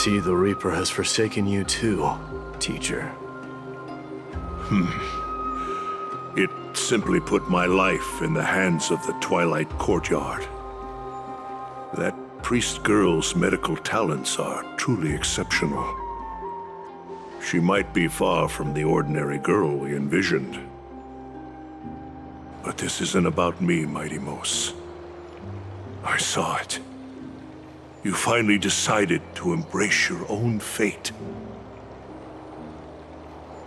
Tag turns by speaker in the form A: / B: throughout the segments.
A: see the Reaper has forsaken you too, teacher.
B: It simply put my life in the hands of the Twilight Courtyard. That priest girl's medical talents are truly exceptional. She might be far from the ordinary girl we envisioned. But this isn't about me, Mighty Mos. I saw it. You finally decided to embrace your own fate.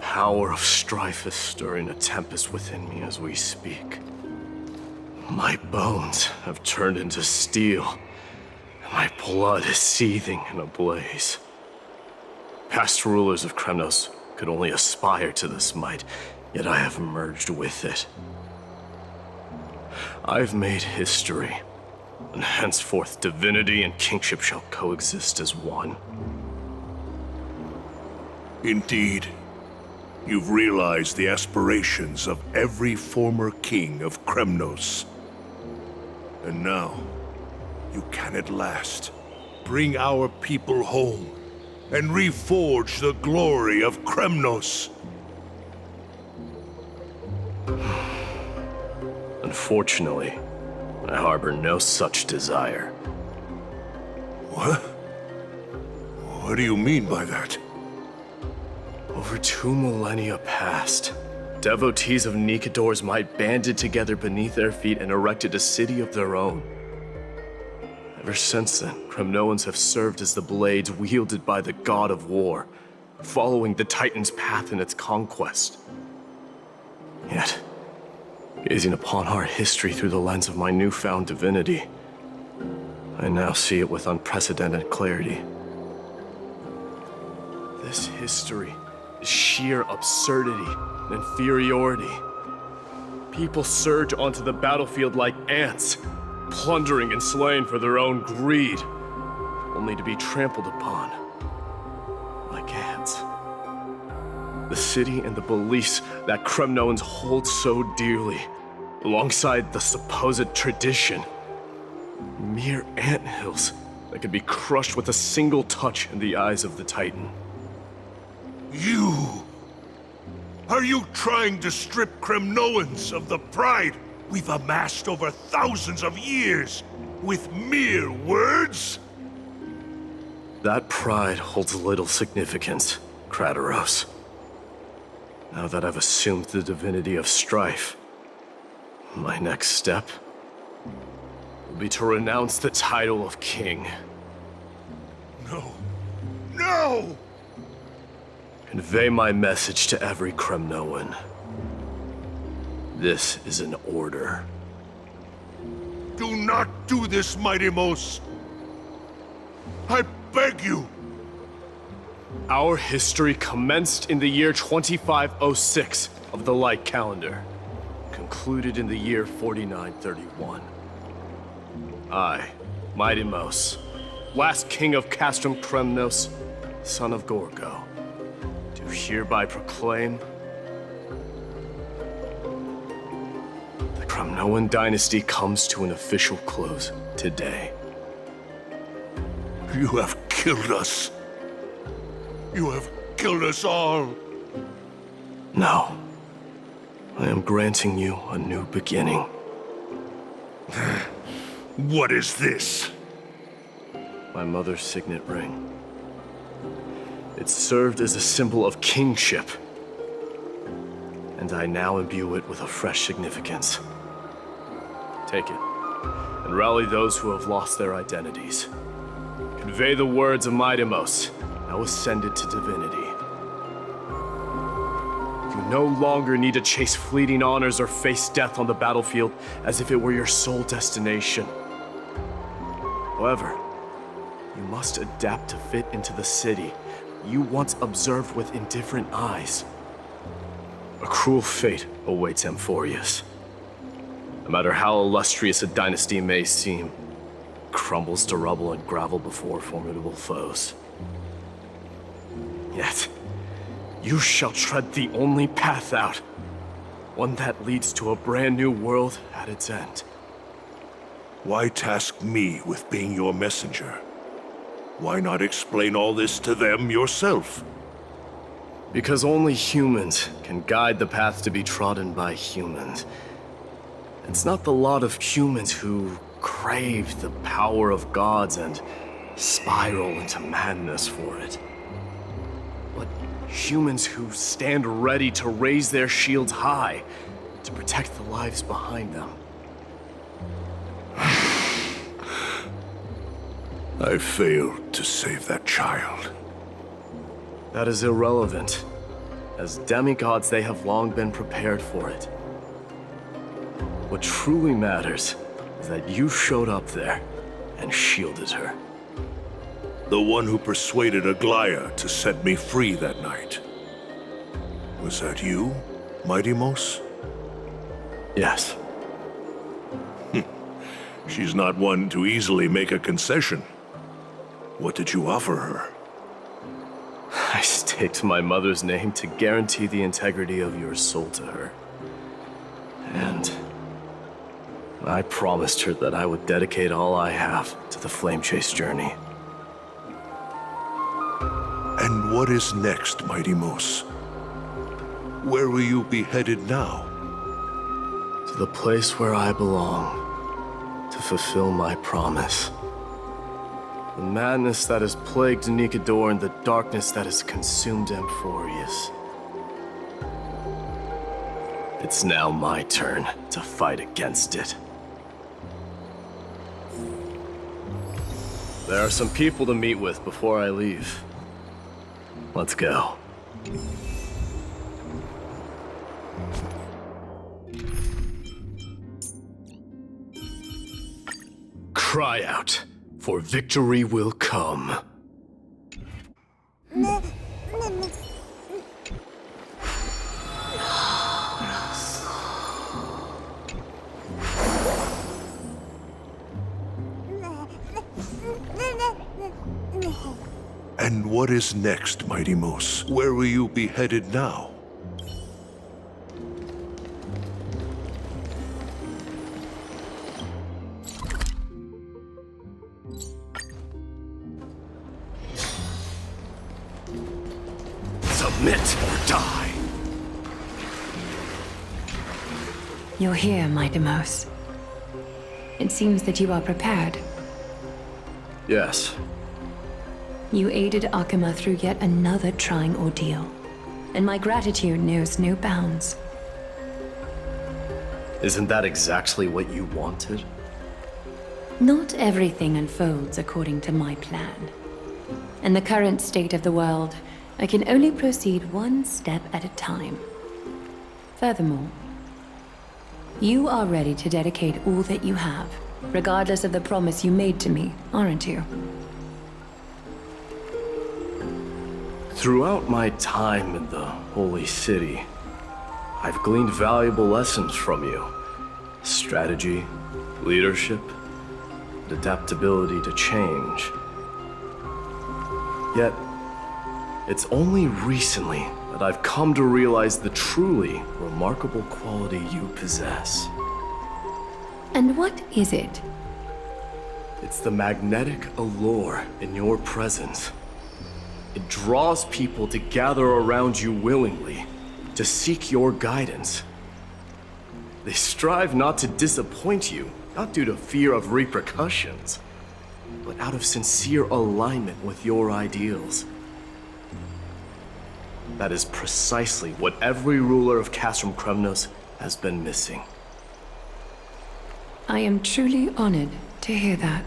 A: Power of strife is stirring a tempest within me as we speak. My bones have turned into steel, and my blood is seething in a blaze. Past rulers of Kremnos could only aspire to this might, yet I have merged with it. I've made history, and henceforth divinity and kingship shall coexist as one.
B: Indeed. You've realized the aspirations of every former king of Kremnos. And now, you can at last bring our people home and reforge the glory of Kremnos.
A: Unfortunately, I harbor no such desire.
B: What? What do you mean by that?
A: Over 2 millennia past, devotees of Nikador's might banded together beneath their feet and erected a city of their own. Ever since then, Kremnoans have served as the blades wielded by the god of war, following the Titan's path in its conquest. Yet, gazing upon our history through the lens of my newfound divinity, I now see it with unprecedented clarity. This history is sheer absurdity and inferiority. People surge onto the battlefield like ants, plundering and slaying for their own greed, only to be trampled upon like ants. The city and the beliefs that Kremnoans hold so dearly, alongside the supposed tradition, mere anthills that could be crushed with a single touch in the eyes of the Titan.
B: You! Are you trying to strip Kremnoans of the pride we've amassed over thousands of years with mere words?
A: That pride holds little significance, Krateros. Now that I've assumed the divinity of strife, my next step will be to renounce the title of king.
B: No. No!
A: Convey my message to every Kremnoan. This is an order.
B: Do not do this, Mighty Mos. I beg you.
A: Our history commenced in the year 2506 of the Light Calendar, concluded in the year 4931. I, Mighty Mos, last king of Castrum Kremnos, son of Gorgo, do hereby proclaim the Kremnoan dynasty comes to an official close today.
B: You have killed us. You have killed us all.
A: No. I am granting you a new beginning.
B: What is this?
A: My mother's signet ring. It served as a symbol of kingship, and I now imbue it with a fresh significance. Take it, and rally those who have lost their identities. Convey the words of Mighty Mos, now ascended to divinity. You no longer need to chase fleeting honors or face death on the battlefield as if it were your sole destination. However, you must adapt to fit into the city you once observed with indifferent eyes. A cruel fate awaits Amphoreus. No matter how illustrious a dynasty may seem, it crumbles to rubble and gravel before formidable foes. Yet, you shall tread the only path out, one that leads to a brand new world at its end.
B: Why task me with being your messenger? Why not explain all this to them yourself?
A: Because only humans can guide the path to be trodden by humans. It's not the lot of humans who crave the power of gods and spiral into madness for it, but humans who stand ready to raise their shields high to protect the lives behind them.
B: I failed to save that child.
A: That is irrelevant. As demigods, they have long been prepared for it. What truly matters is that you showed up there and shielded her.
B: The one who persuaded Aglaya to set me free that night. Was that you, Mighty Mos?
A: Yes.
B: She's not one to easily make a concession. What did you offer her?
A: I staked my mother's name to guarantee the integrity of your soul to her. And I promised her that I would dedicate all I have to the Flame Chase journey.
B: And what is next, Mighty Mos? Where will you be headed now?
A: To the place where I belong, to fulfill my promise. The madness that has plagued Nikador and the darkness that has consumed Amphoreus. It's now my turn to fight against it. There are some people to meet with before I leave. Let's go. Cry out, for victory will come.
B: And what is next, Mighty Mos? Where will you be headed now?
A: Submit or die.
C: You're here, Mighty Mos. It seems that you are prepared.
A: Yes.
C: You aided Akima through yet another trying ordeal, and my gratitude knows no bounds.
A: Isn't that exactly what you wanted?
C: Not everything unfolds according to my plan. In the current state of the world, I can only proceed one step at a time. Furthermore, you are ready to dedicate all that you have, regardless of the promise you made to me, aren't you?
A: Throughout my time in the Holy City, I've gleaned valuable lessons from you. Strategy, leadership, and adaptability to change. Yet, it's only recently that I've come to realize the truly remarkable quality you possess.
C: And what is it?
A: It's the magnetic allure in your presence. It draws people to gather around you willingly, to seek your guidance. They strive not to disappoint you, not due to fear of repercussions, but out of sincere alignment with your ideals. That is precisely what every ruler of Castrum Kremnos has been missing.
C: I am truly honored to hear that.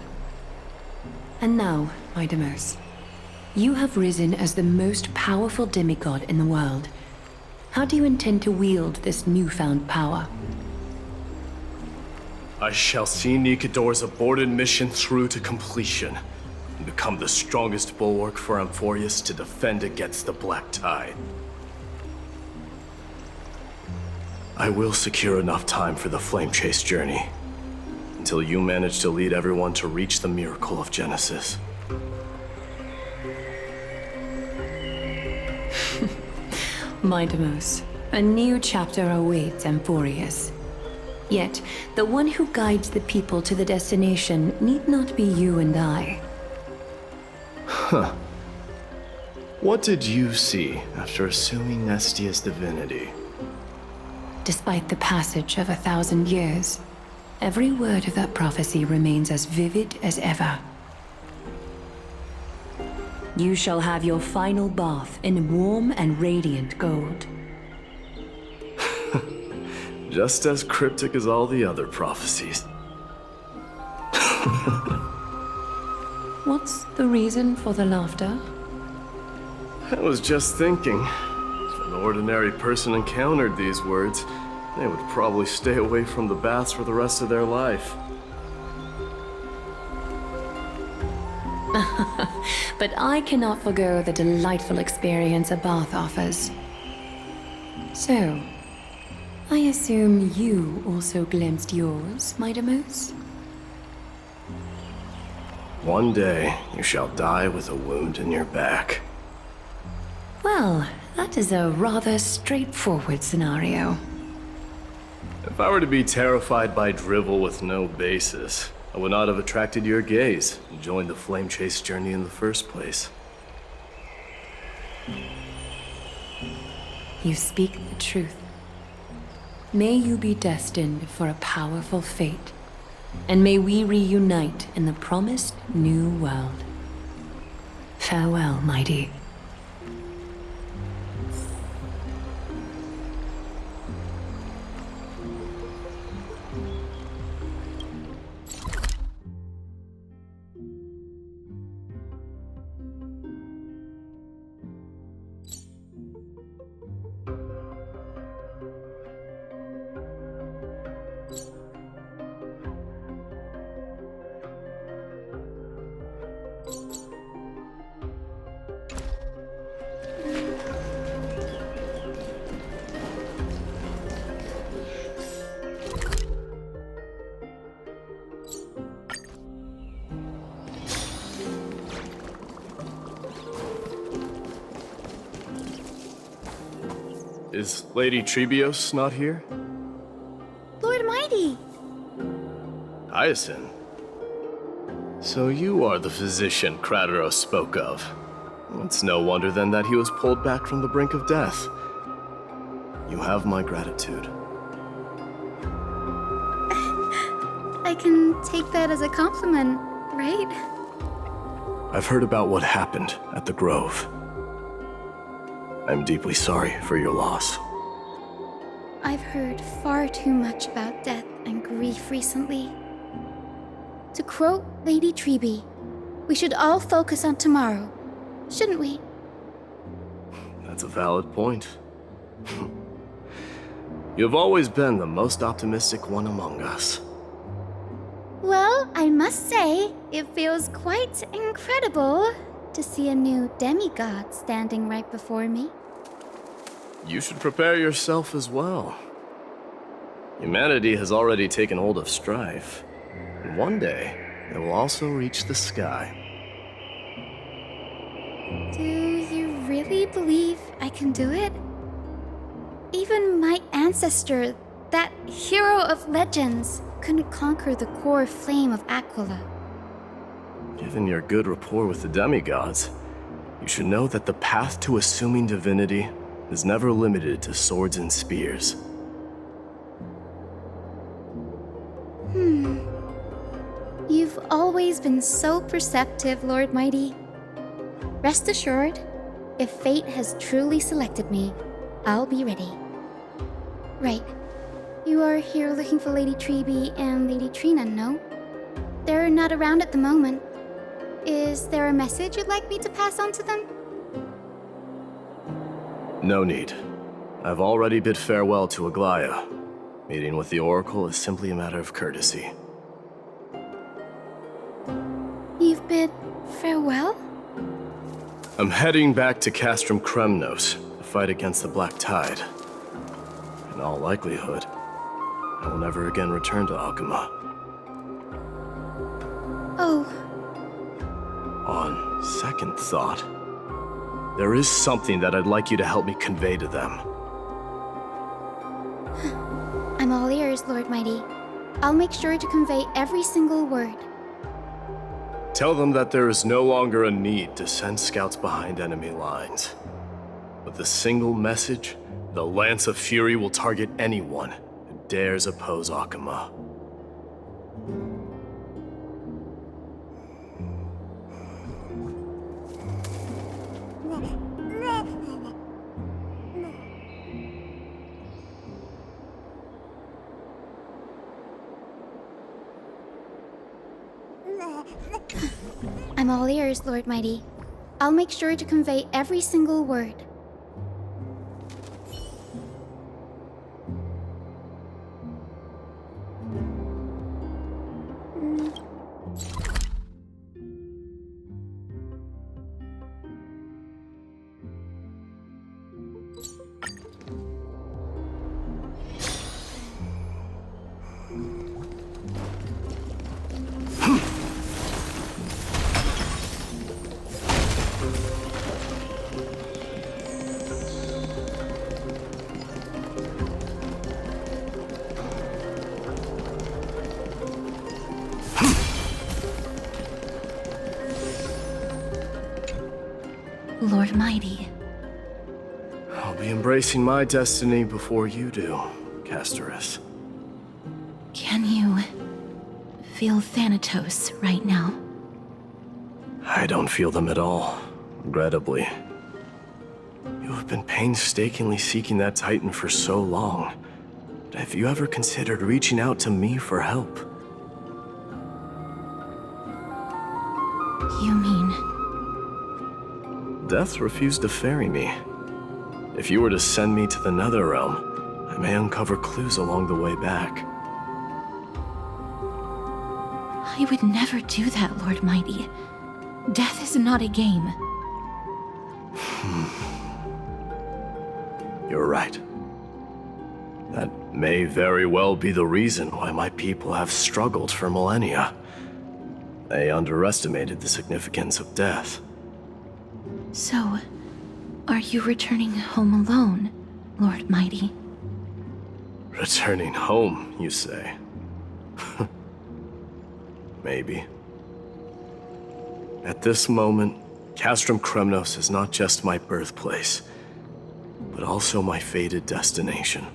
C: And now, Mighty Mos, you have risen as the most powerful demigod in the world. How do you intend to wield this newfound power?
A: I shall see Nikador's aborted mission through to completion, and become the strongest bulwark for Amphoreus to defend against the Black Tide. I will secure enough time for the Flame Chase journey, until you manage to lead everyone to reach the miracle of Genesis.
C: Mighty Mos, a new chapter awaits Amphoreus. Yet, the one who guides the people to the destination need not be you and I.
A: What did you see after assuming Nestia's divinity?
C: Despite the passage of 1,000 years, every word of that prophecy remains as vivid as ever. You shall have your final bath in warm and radiant gold.
A: Just as cryptic as all the other prophecies.
C: What's the reason for the laughter?
A: I was just thinking, if an ordinary person encountered these words, they would probably stay away from the baths for the rest of their life.
C: But I cannot forgo the delightful experience a bath offers. So, I assume you also glimpsed yours, my Demus?
A: One day, you shall die with a wound in your back.
C: Well, that is a rather straightforward scenario.
A: If I were to be terrified by drivel with no basis, I would not have attracted your gaze and joined the flame chase journey in the first place.
C: You speak the truth. May you be destined for a powerful fate, and may we reunite in the promised new world. Farewell, mighty.
A: Is Lady Trebios not here?
D: Lord Mighty!
A: Hyacinth? So you are the physician Krateros spoke of. It's no wonder then that he was pulled back from the brink of death. You have my gratitude.
D: I can take that as a compliment, right?
A: I've heard about what happened at the Grove. I'm deeply sorry for your loss.
D: I've heard far too much about death and grief recently. To quote Lady Treeby, we should all focus on tomorrow, shouldn't we?
A: That's a valid point. You've always been the most optimistic one among us.
D: Well, I must say, it feels quite incredible to see a new demigod standing right before me.
A: You should prepare yourself as well. Humanity has already taken hold of strife, and one day it will also reach the sky.
D: Do you really believe I can do it? Even my ancestor, that hero of legends, couldn't conquer the core flame of Aquila.
A: Given your good rapport with the demigods, you should know that the path to assuming divinity is never limited to swords and spears.
D: You've always been so perceptive, Lord Mighty. Rest assured, if fate has truly selected me, I'll be ready. Right. You are here looking for Lady Treeby and Lady Trina, no? They're not around at the moment. Is there a message you'd like me to pass on to them?
A: No need. I've already bid farewell to Aglaya. Meeting with the Oracle is simply a matter of courtesy.
D: You've bid farewell?
A: I'm heading back to Castrum Kremnos to fight against the Black Tide. In all likelihood, I will never again return to Alchema.
D: Oh,
A: On second thought, there is something that I'd like you to help me convey to them.
D: I'm all ears, Lord Mighty. I'll make sure to convey every single word.
A: Tell them that there is no longer a need to send scouts behind enemy lines. With a single message, the Lance of Fury will target anyone who dares oppose Akuma.
D: I'm all ears, Lord Mighty. I'll make sure to convey every single word.
C: Lord Mighty.
A: I'll be embracing my destiny before you do, Castorus.
C: Can you feel Thanatos right now?
A: I don't feel them at all, regrettably. You have been painstakingly seeking that Titan for so long. But have you ever considered reaching out to me for help?
C: You mean...
A: Death refused to ferry me. If you were to send me to the Netherrealm, I may uncover clues along the way back.
C: I would never do that, Lord Mighty. Death is not a game.
A: You're right. That may very well be the reason why my people have struggled for millennia. They underestimated the significance of death.
C: So, are you returning home alone, Lord Mighty?
A: Returning home, you say? Maybe. At this moment, Castrum Kremnos is not just my birthplace, but also my fated destination.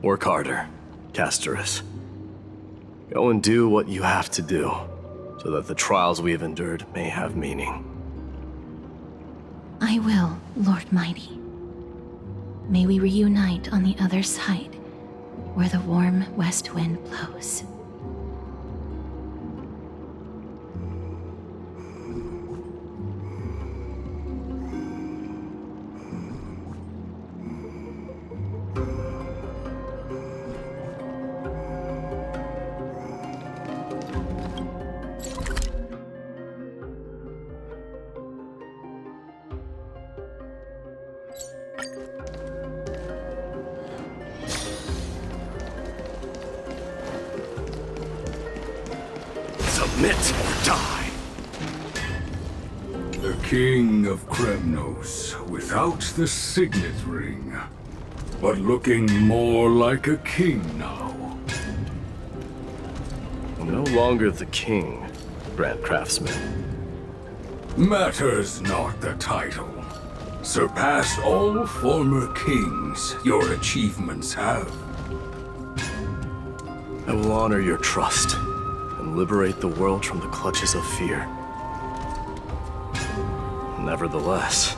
A: Work harder, Castorus. Go and do what you have to do, so that the trials we have endured may have meaning.
C: I will, Lord Mighty. May we reunite on the other side, where the warm west wind blows.
A: Submit or die!
E: The King of Kremnos, without the signet ring, but looking more like a king now.
A: No longer the king, Grand Craftsman.
E: Matters not the title. Surpassed all former kings your achievements have.
A: I will honor your trust and liberate the world from the clutches of fear. Nevertheless,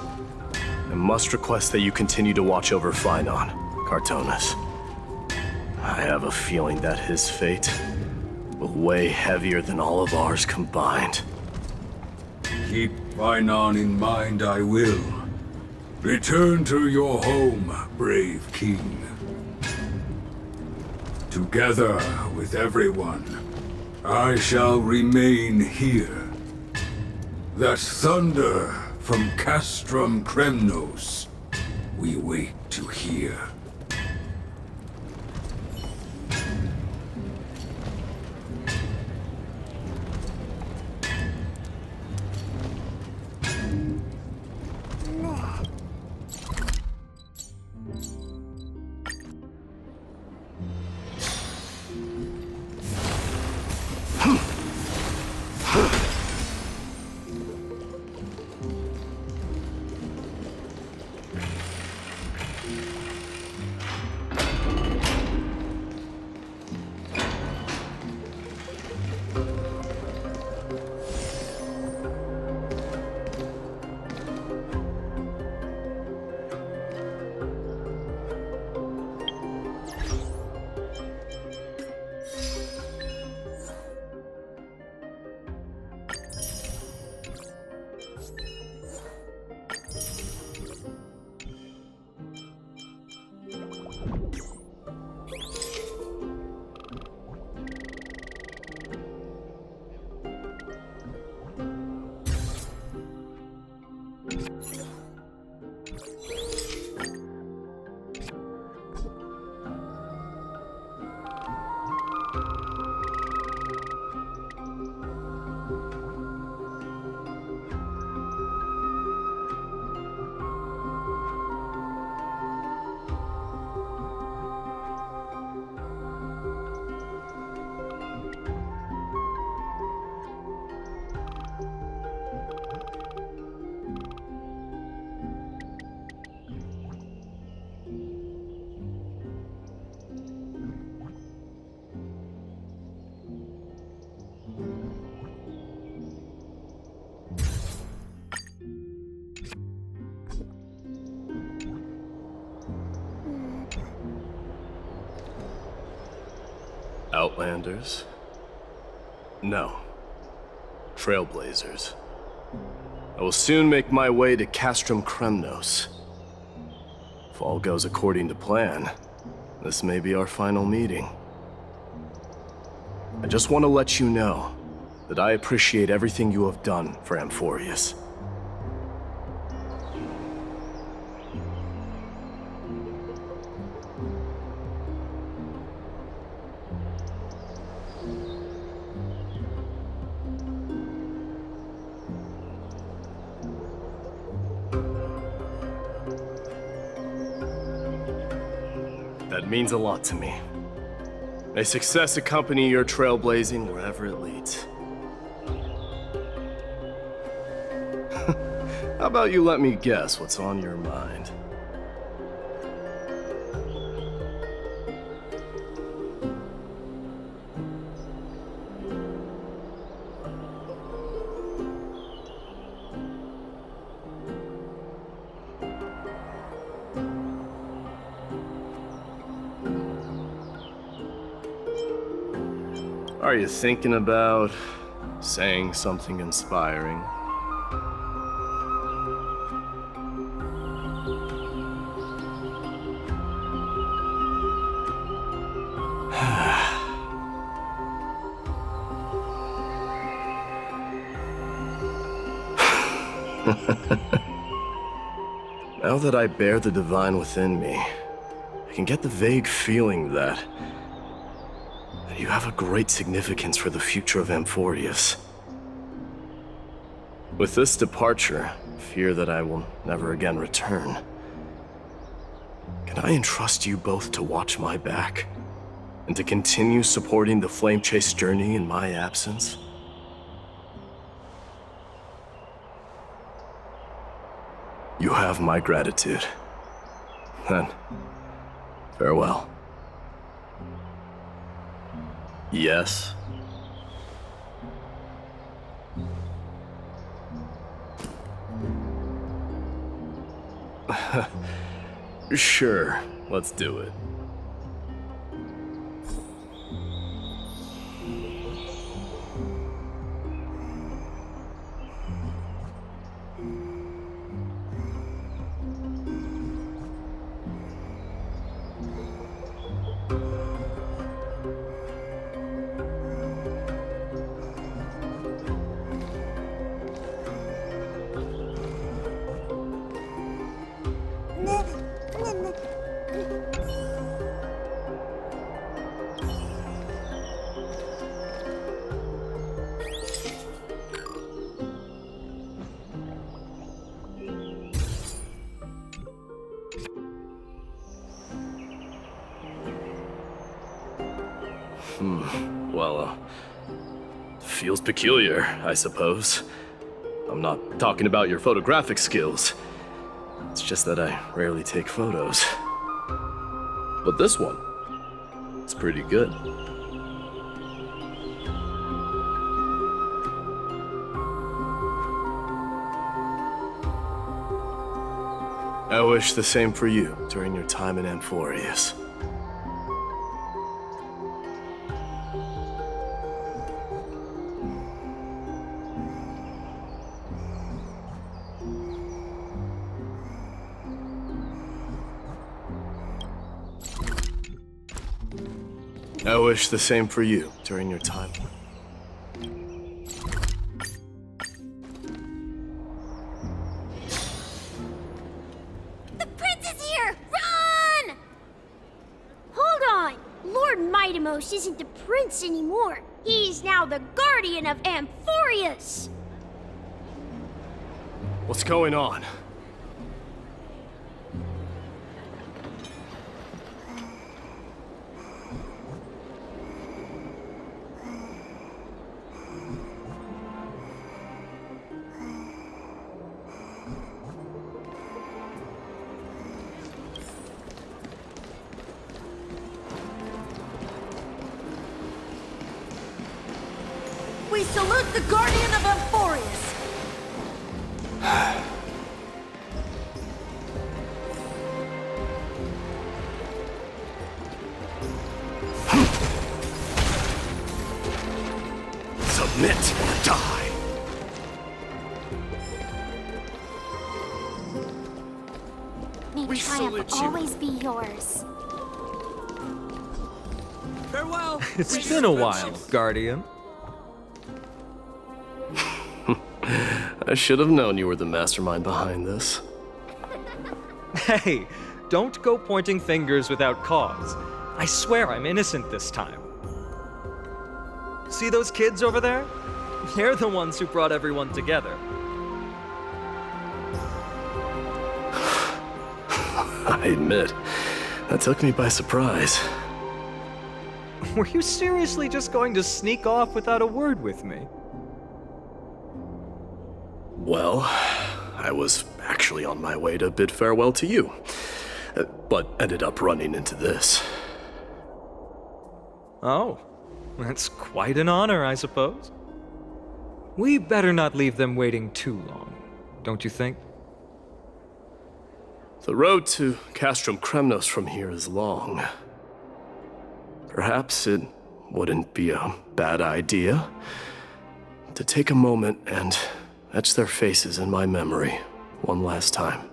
A: I must request that you continue to watch over Phainon, Cartonis. I have a feeling that his fate will weigh heavier than all of ours combined.
E: Keep Phainon in mind, I will. Return to your home, brave king. Together with everyone, I shall remain here. That thunder from Castrum Kremnos we wait to hear.
A: Outlanders? No. Trailblazers. I will soon make my way to Castrum Kremnos. If all goes according to plan, this may be our final meeting. I just want to let you know that I appreciate everything you have done for Amphoreus. That means a lot to me. May success accompany your trailblazing wherever it leads. How about you let me guess what's on your mind? Are you thinking about saying something inspiring? Now that I bear the divine within me, I can get the vague feeling that you have a great significance for the future of Amphoreus. With this departure, I fear that I will never again return. Can I entrust you both to watch my back? And to continue supporting the Flame Chase journey in my absence? You have my gratitude. Then, farewell. Yes? Sure, let's do it. Well, feels peculiar, I suppose. I'm not talking about your photographic skills. It's just that I rarely take photos. But this one, it's pretty good. I wish the same for you during your time in Amphoreus. I wish the same for you during your time.
F: The prince is here! Run! Hold on! Lord Mightimos isn't the prince anymore. He's now the guardian of Amphoreus!
A: What's going on?
G: We salute the guardian of Amphoreus!
A: Submit or die.
F: May
A: We
F: triumph
A: salute you.
F: always be yours.
H: Farewell.
I: It's been a while, Guardian.
A: I should have known you were the mastermind behind this.
I: Hey, don't go pointing fingers without cause. I swear I'm innocent this time. See those kids over there? They're the ones who brought everyone together.
A: I admit, that took me by surprise.
I: Were you seriously just going to sneak off without a word with me?
A: Well, I was actually on my way to bid farewell to you, but ended up running into this.
I: Oh, that's quite an honor, I suppose. We better not leave them waiting too long, don't you think?
A: The road to Castrum Kremnos from here is long. Perhaps it wouldn't be a bad idea to take a moment and etch their faces in my memory one last time.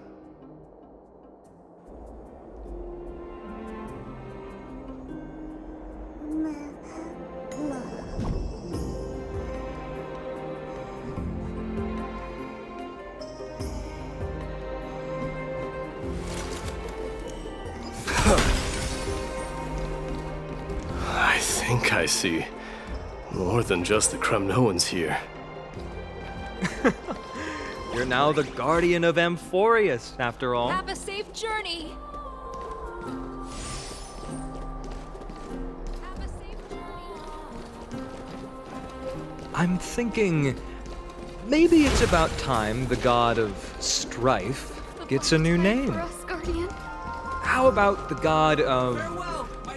A: I think I see more than just the Kremnoans here.
I: You're now the Guardian of Amphoreus, after all.
J: Have a safe journey. Have a safe journey.
I: I'm thinking maybe it's about time the god of strife gets a new name.
J: For us, Guardian.
I: How about the god of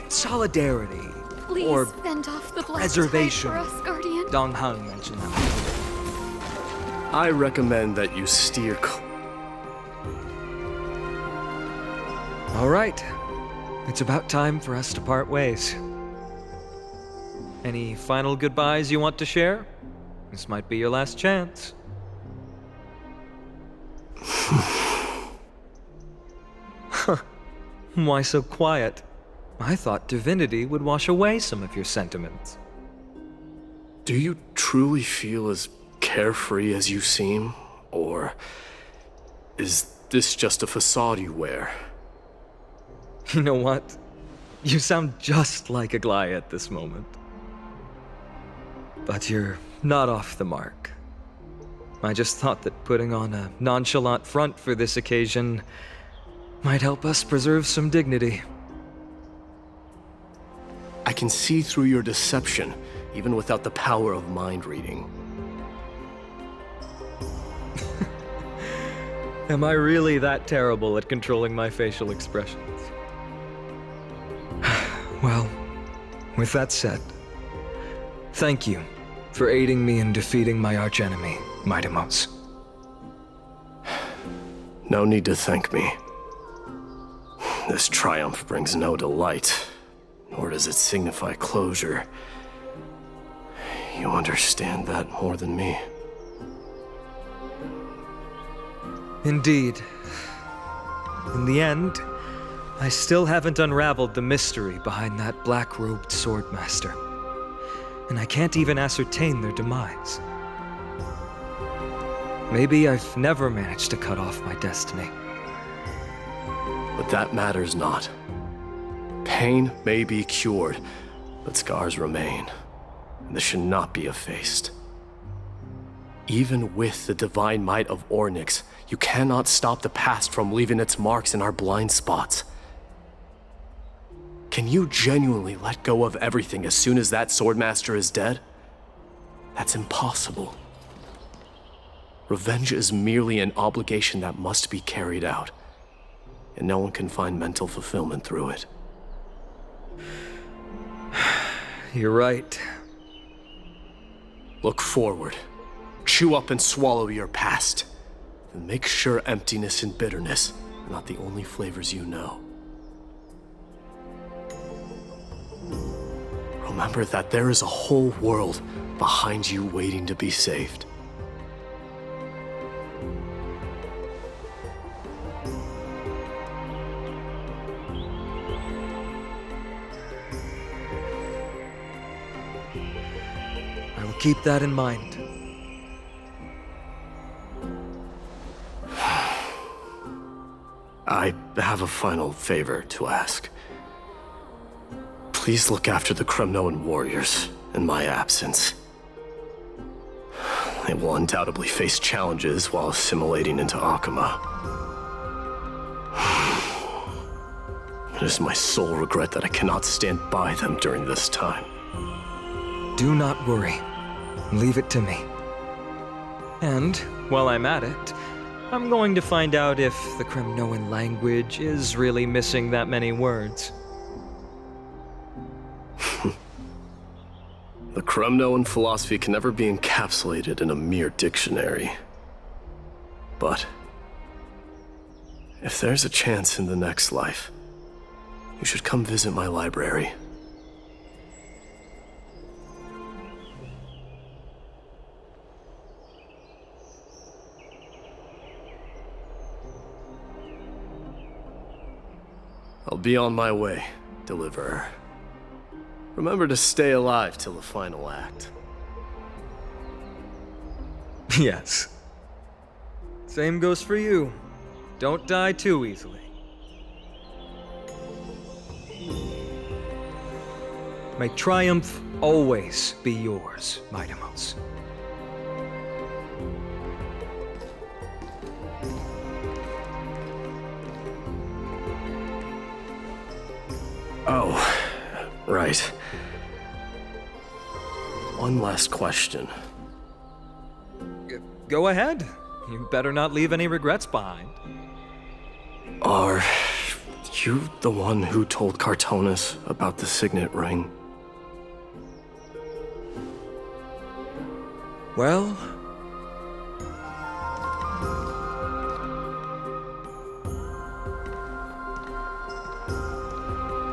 I: solidarity?
J: Please
I: Or
J: fend off the black
I: preservation.
J: tide for us, Guardian.
I: Dong Hung mentioned that.
A: I recommend that you steer
I: All right. It's about time for us to part ways. Any final goodbyes you want to share? This might be your last chance. Huh. Why so quiet? I thought divinity would wash away some of your sentiments.
A: Do you truly feel as carefree as you seem? Or is this just a facade you wear?
I: You know what? You sound just like a Gly at this moment. But you're not off the mark. I just thought that putting on a nonchalant front for this occasion might help us preserve some dignity.
A: I can see through your deception, even without the power of mind reading.
I: Am I really that terrible at controlling my facial expressions? Well, with that said, thank you for aiding me in defeating my archenemy, Midamos.
A: No need to thank me. This triumph brings no delight, nor does it signify closure. You understand that more than me.
I: Indeed. In the end, I still haven't unraveled the mystery behind that black-robed swordmaster. And I can't even ascertain their demise. Maybe I've never managed to cut off my destiny.
A: But that matters not. Pain may be cured, but scars remain, and this should not be effaced. Even with the divine might of Ornyx, you cannot stop the past from leaving its marks in our blind spots. Can you genuinely let go of everything as soon as that swordmaster is dead? That's impossible. Revenge is merely an obligation that must be carried out, and no one can find mental fulfillment through it.
I: You're right.
A: Look forward. Chew up and swallow your past. And make sure emptiness and bitterness are not the only flavors you know. Remember that there is a whole world behind you waiting to be saved.
I: I will keep that in mind.
A: I have a final favor to ask. Please look after the Kremnoan warriors in my absence. They will undoubtedly face challenges while assimilating into Akama. It is my sole regret that I cannot stand by them during this time.
I: Do not worry. Leave it to me. And, while I'm at it, I'm going to find out if the Kremnoan language is really missing that many words.
A: The Kremnoan philosophy can never be encapsulated in a mere dictionary. But if there's a chance in the next life, you should come visit my library. I'll be on my way, Deliverer. Remember to stay alive till the final act.
I: Yes. Same goes for you. Don't die too easily. May triumph always be yours, Midamos.
A: Oh, right. One last question.
I: Go ahead. You better not leave any regrets behind.
A: Are you the one who told Cartonis about the signet ring?
I: Well,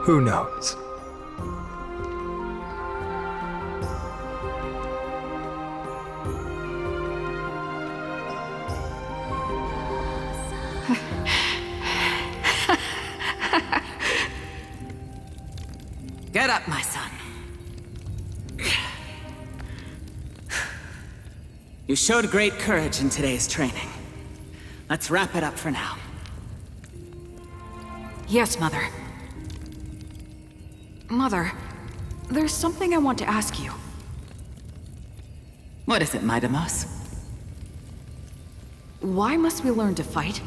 I: who knows?
G: Get up, my son. You showed great courage in today's training. Let's wrap it up for now.
J: Yes, Mother. Mother, there's something I want to ask you.
G: What is it, Midamos?
J: Why must we learn to fight?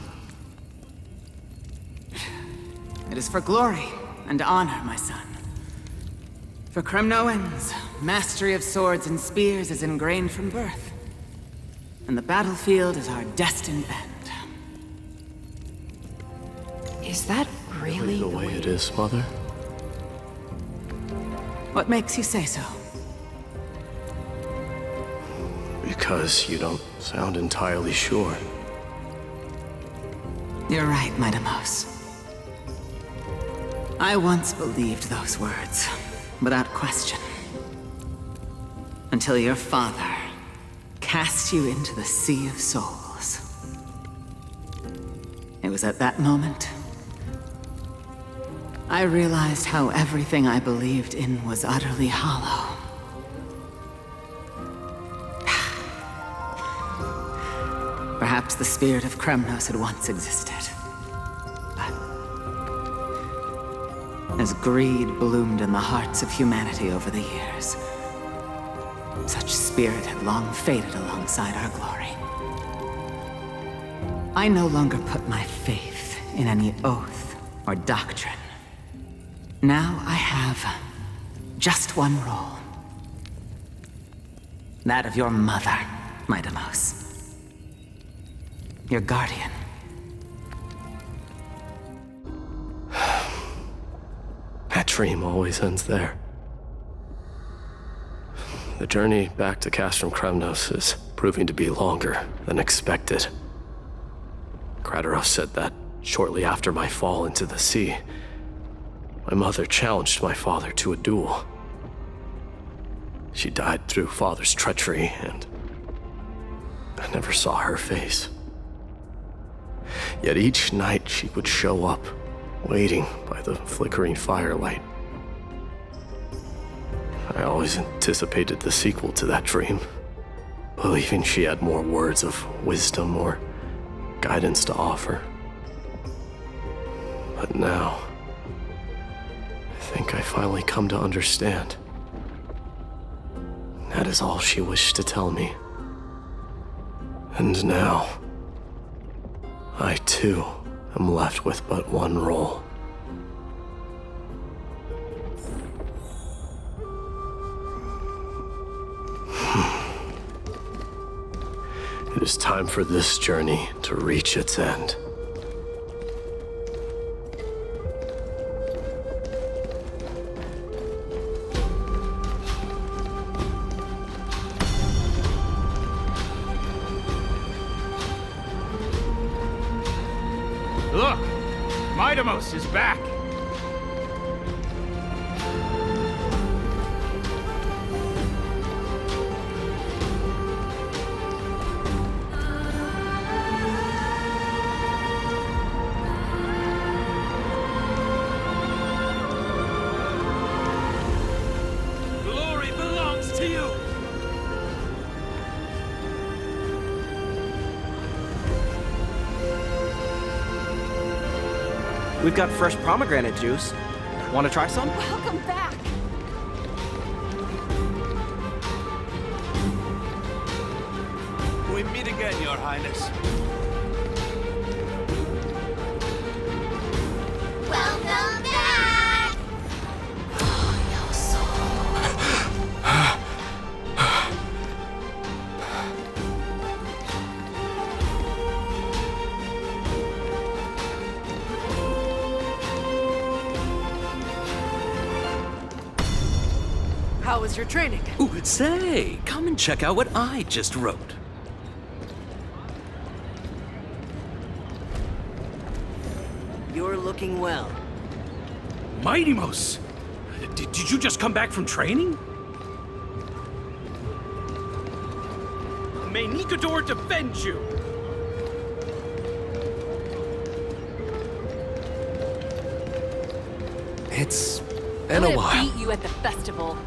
G: It is for glory and honor, my son. For Kremnoans, mastery of swords and spears is ingrained from birth. And the battlefield is our destined end.
J: Is that really
A: The way it is, Mother?
G: What makes you say so?
A: Because you don't sound entirely sure.
G: You're right, Midamos. I once believed those words, without question. Until your father cast you into the Sea of Souls. It was at that moment I realized how everything I believed in was utterly hollow. Perhaps the spirit of Kremnos had once existed. But as greed bloomed in the hearts of humanity over the years, such spirit had long faded alongside our glory. I no longer put my faith in any oath or doctrine. Now I have just one role. That of your mother, Midamos. Your guardian.
A: That dream always ends there. The journey back to Castrum Kremnos is proving to be longer than expected. Krateros said that shortly after my fall into the sea, my mother challenged my father to a duel. She died through Father's treachery, and I never saw her face. Yet each night she would show up, waiting by the flickering firelight. I always anticipated the sequel to that dream, believing she had more words of wisdom or guidance to offer. But now, I think I finally come to understand. That is all she wished to tell me. And now, I too am left with but one role. It is time for this journey to reach its end.
H: Look! Midamos is back! Glory belongs to you!
K: We've got fresh pomegranate juice. Want to try some?
J: Welcome back!
H: We meet again, Your Highness.
F: Welcome back!
J: How was your training?
L: Ooh, say, come and check out what I just wrote.
K: You're looking well.
L: Midamos! Did you just come back from training? May Nikador defend you!
A: It's been a while.
J: Beat you at the festival.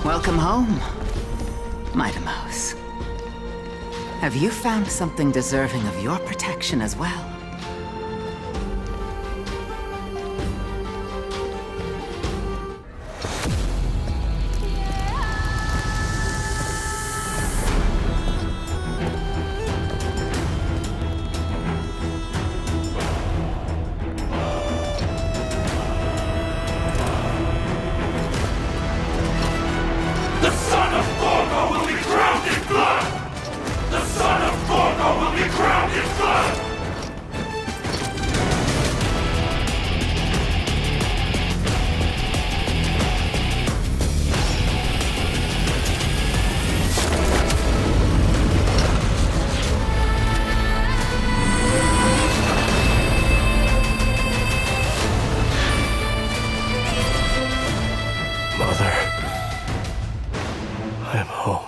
G: Welcome home, Midamos. Have you found something deserving of your protection as well?
E: The son of Gorgo will be drowned in blood! The son of Gorgo will be drowned in blood!
A: Mother, I am home.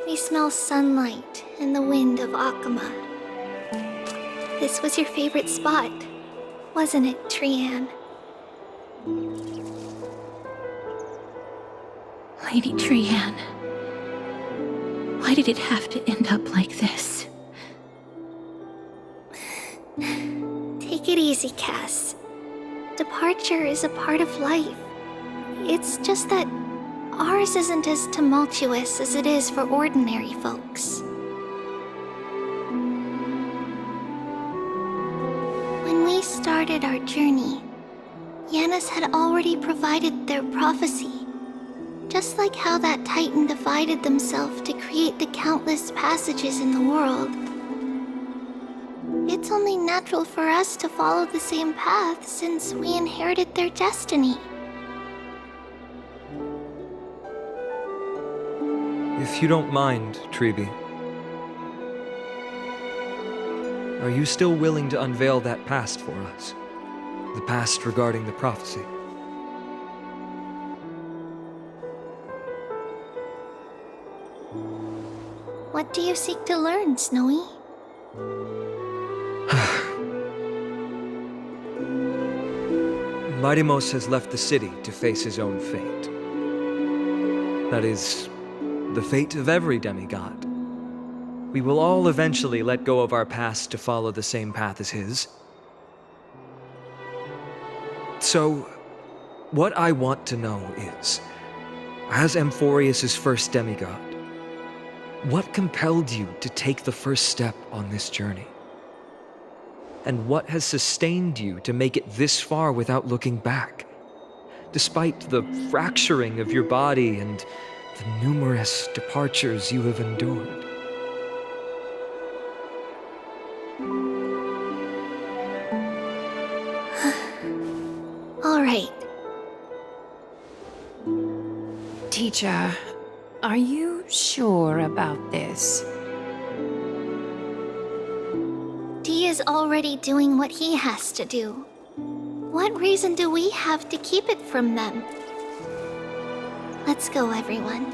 D: We smell sunlight and the wind of Akama. This was your favorite spot, wasn't it, Trianne?
M: Lady Trianne, why did it have to end up like this?
D: Take it easy, Cass. Departure is a part of life. It's just that ours isn't as tumultuous as it is for ordinary folks. When we started our journey, Yanis had already provided their prophecy. Just like how that Titan divided themselves to create the countless passages in the world. It's only natural for us to follow the same path since we inherited their destiny.
I: If you don't mind, Treeby, are you still willing to unveil that past for us? The past regarding the prophecy?
D: What do you seek to learn, Snowy?
I: Midimos has left the city to face his own fate. That is, the fate of every demigod. We will all eventually let go of our past to follow the same path as his. So, what I want to know is, as Amphoreus' first demigod, what compelled you to take the first step on this journey? And what has sustained you to make it this far without looking back? Despite the fracturing of your body and the numerous departures you have endured.
D: All right.
C: Teacher, are you sure about this?
D: Dee is already doing what he has to do. What reason do we have to keep it from them? Let's go, everyone.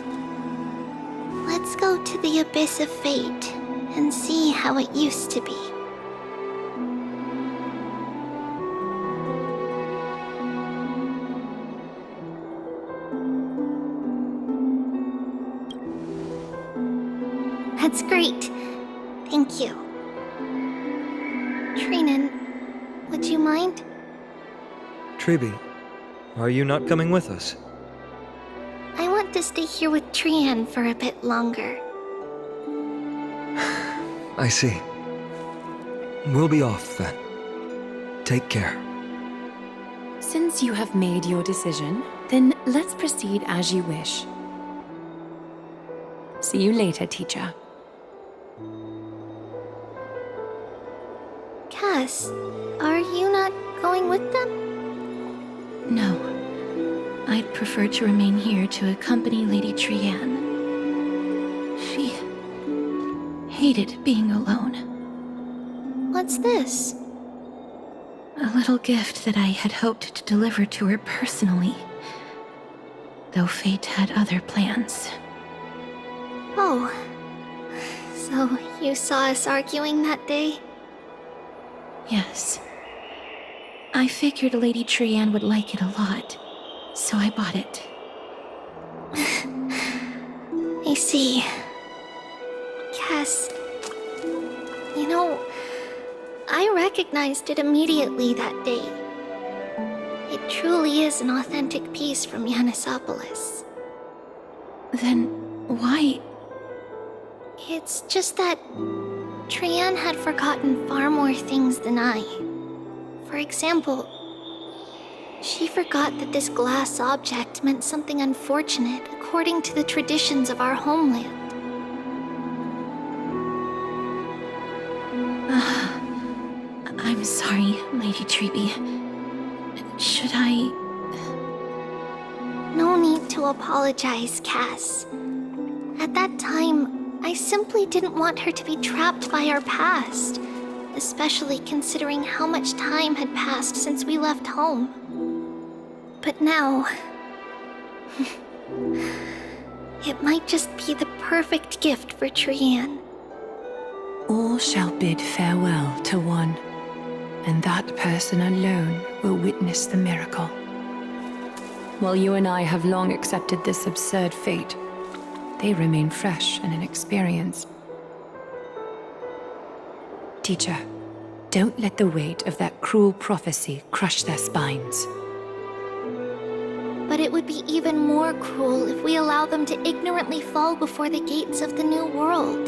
D: Let's go to the abyss of fate and see how it used to be. That's great. Thank you. Trinan, would you mind?
I: Treeby, are you not coming with us?
D: I want to stay here with Trian for a bit longer.
I: I see. We'll be off then. Take care.
C: Since you have made your decision, then let's proceed as you wish. See you later, teacher.
D: Cass, are you not going with them?
M: No. I'd prefer to remain here to accompany Lady Trian. She hated being alone.
D: What's this?
M: A little gift that I had hoped to deliver to her personally. Though fate had other plans.
D: Oh. So you saw us arguing that day?
M: Yes. I figured Lady Trian would like it a lot, so I bought it.
D: I see. Cass, you know, I recognized it immediately that day. It truly is an authentic piece from Yanisopolis.
M: Then why?
D: It's just that Trian had forgotten far more things than I. For example, she forgot that this glass object meant something unfortunate according to the traditions of our homeland.
M: I'm sorry, Lady Treeby. Should I...
D: No need to apologize, Cass. At that time, I simply didn't want her to be trapped by our past, especially considering how much time had passed since we left home. But now... it might just be the perfect gift for Trian.
C: All shall bid farewell to one, and that person alone will witness the miracle. While you and I have long accepted this absurd fate, they remain fresh and inexperienced. Teacher, don't let the weight of that cruel prophecy crush their spines.
D: But it it would be even more cruel if we allow them to ignorantly fall before the gates of the new world.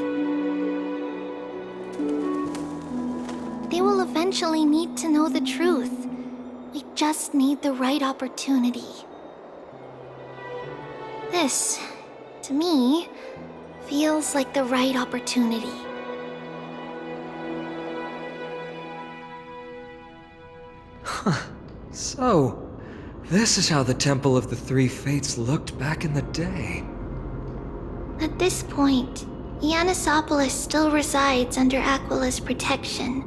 D: They will eventually need to know the truth. We just need the right opportunity. This, to me, feels like the right opportunity.
I: So, this is how the Temple of the Three Fates looked back in the day.
D: At this point, Yannisopolis still resides under Aquila's protection,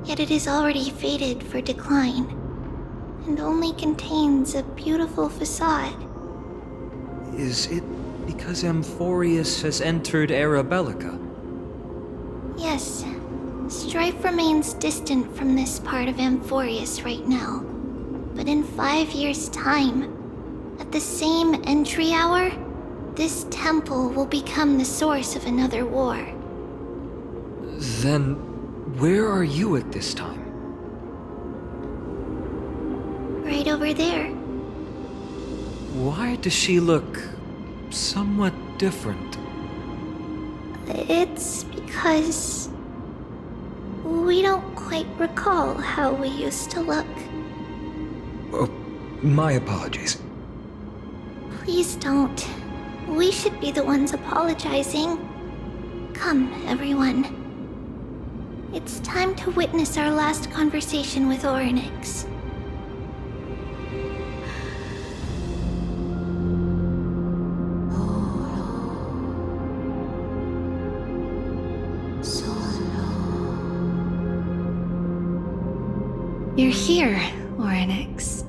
D: yet it is already fated for decline, and only contains a beautiful facade.
I: Is it because Amphoreus has entered Era Bellica?
D: Yes, strife remains distant from this part of Amphoreus right now. But in 5 years' time, at the same entry hour, this temple will become the source of another war.
I: Then, where are you at this time?
D: Right over there.
I: Why does she look somewhat different?
D: It's because we don't quite recall how we used to look.
I: Oh, my apologies.
D: Please don't. We should be the ones apologizing. Come, everyone. It's time to witness our last conversation with Orynyx.
M: You're here, Orynyx.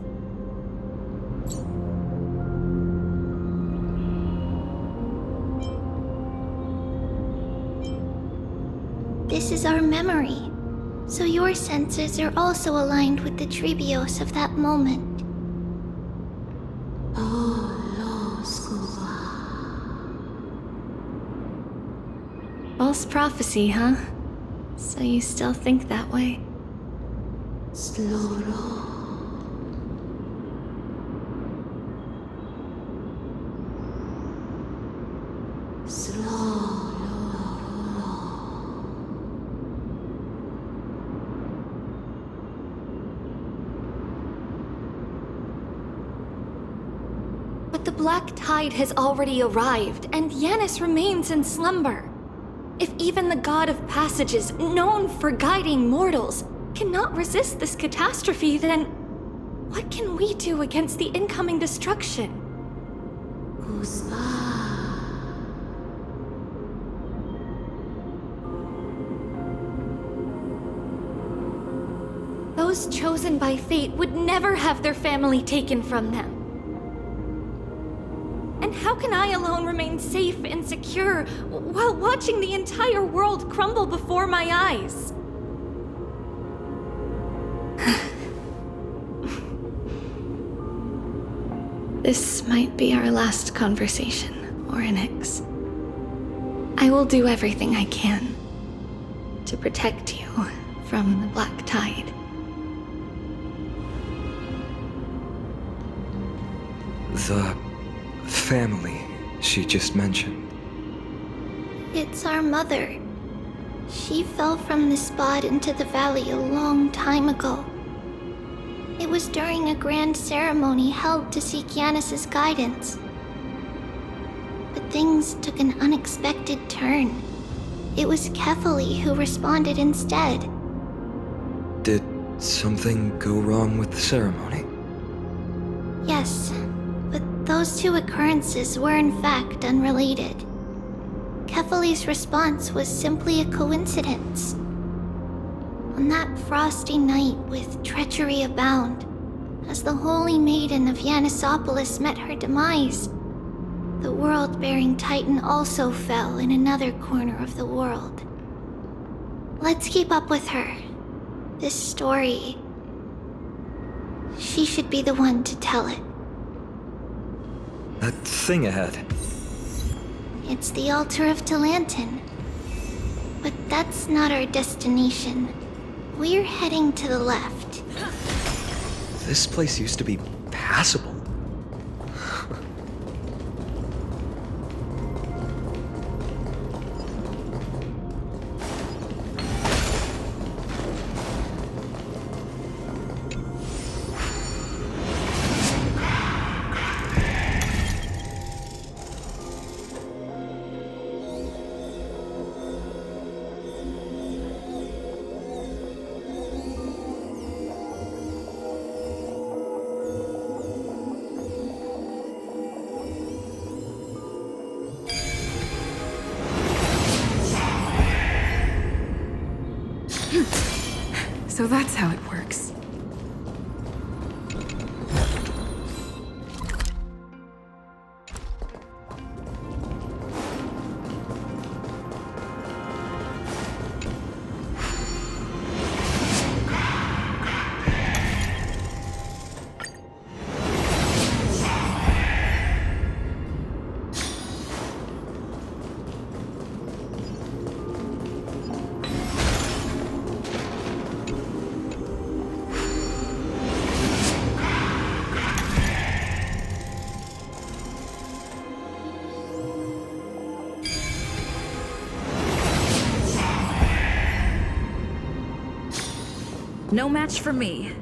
D: This is our memory, so your senses are also aligned with the Trebios of that moment.
M: False prophecy, huh? So you still think that way?
N: But the Black Tide has already arrived, and Yanis remains in slumber. If even the God of Passages, known for guiding mortals, cannot resist this catastrophe, then what can we do against the incoming destruction? Those chosen by fate would never have their family taken from them. And how can I alone remain safe and secure while watching the entire world crumble before my eyes?
M: This might be our last conversation, Orynyx. I will do everything I can to protect you from the Black Tide.
I: The family she just mentioned.
D: It's our mother. She fell from the spot into the valley a long time ago. It was during a grand ceremony held to seek Yanis's guidance. But things took an unexpected turn. It was Kefali who responded instead.
I: Did something go wrong with the ceremony?
D: Yes, but those two occurrences were in fact unrelated. Kefali's response was simply a coincidence. On that frosty night with treachery abound, as the Holy Maiden of Yannisopolis met her demise, the world-bearing Titan also fell in another corner of the world. Let's keep up with her. This story, she should be the one to tell it.
I: That thing ahead.
D: It's the altar of Talantin. But that's not our destination. We're heading to the left.
I: This place used to be passable.
O: So that's how it works.
P: No match for me.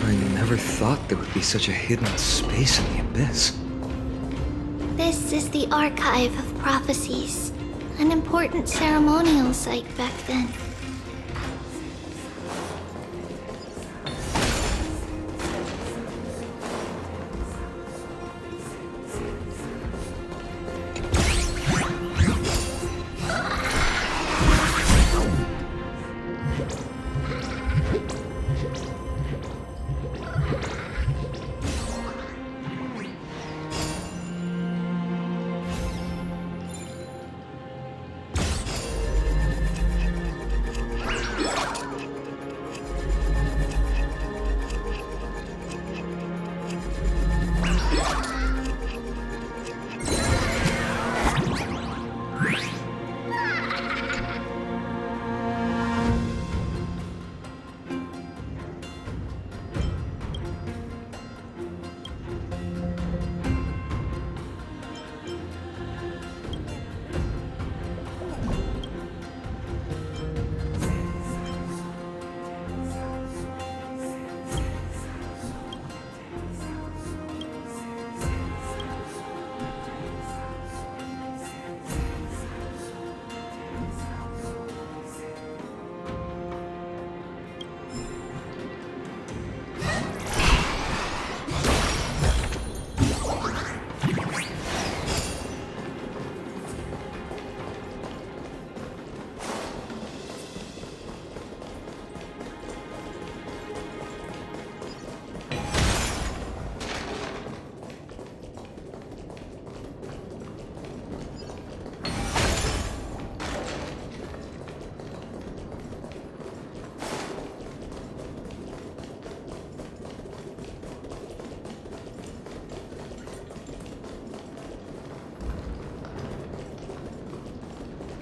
I: I never thought there would be such a hidden space in the abyss.
M: This is the Archive of Prophecies, an important ceremonial site back then.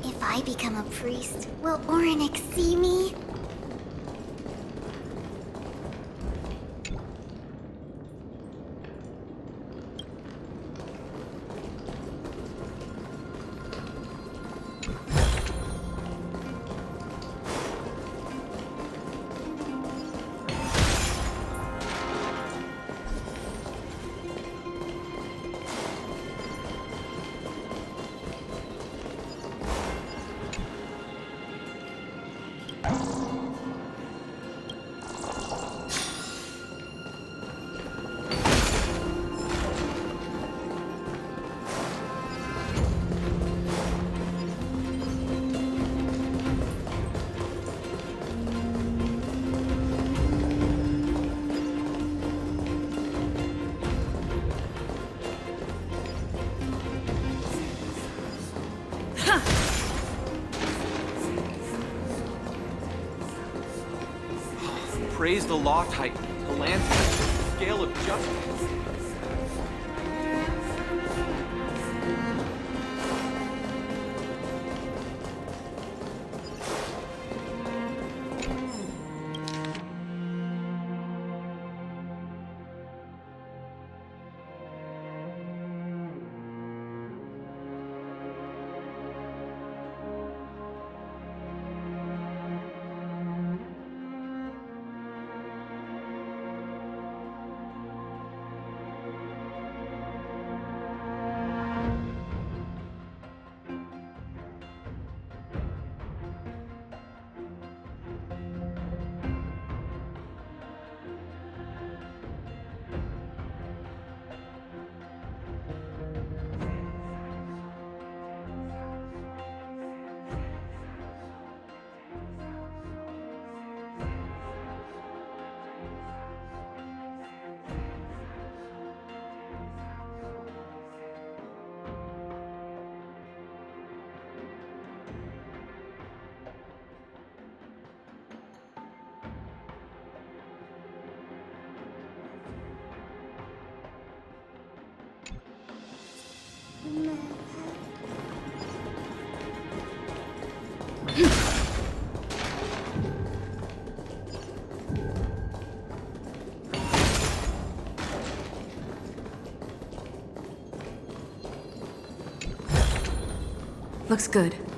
D: If I become a priest, will Orynyx see me?
K: Praise the Law Titan, the land scale of justice.
C: Looks good.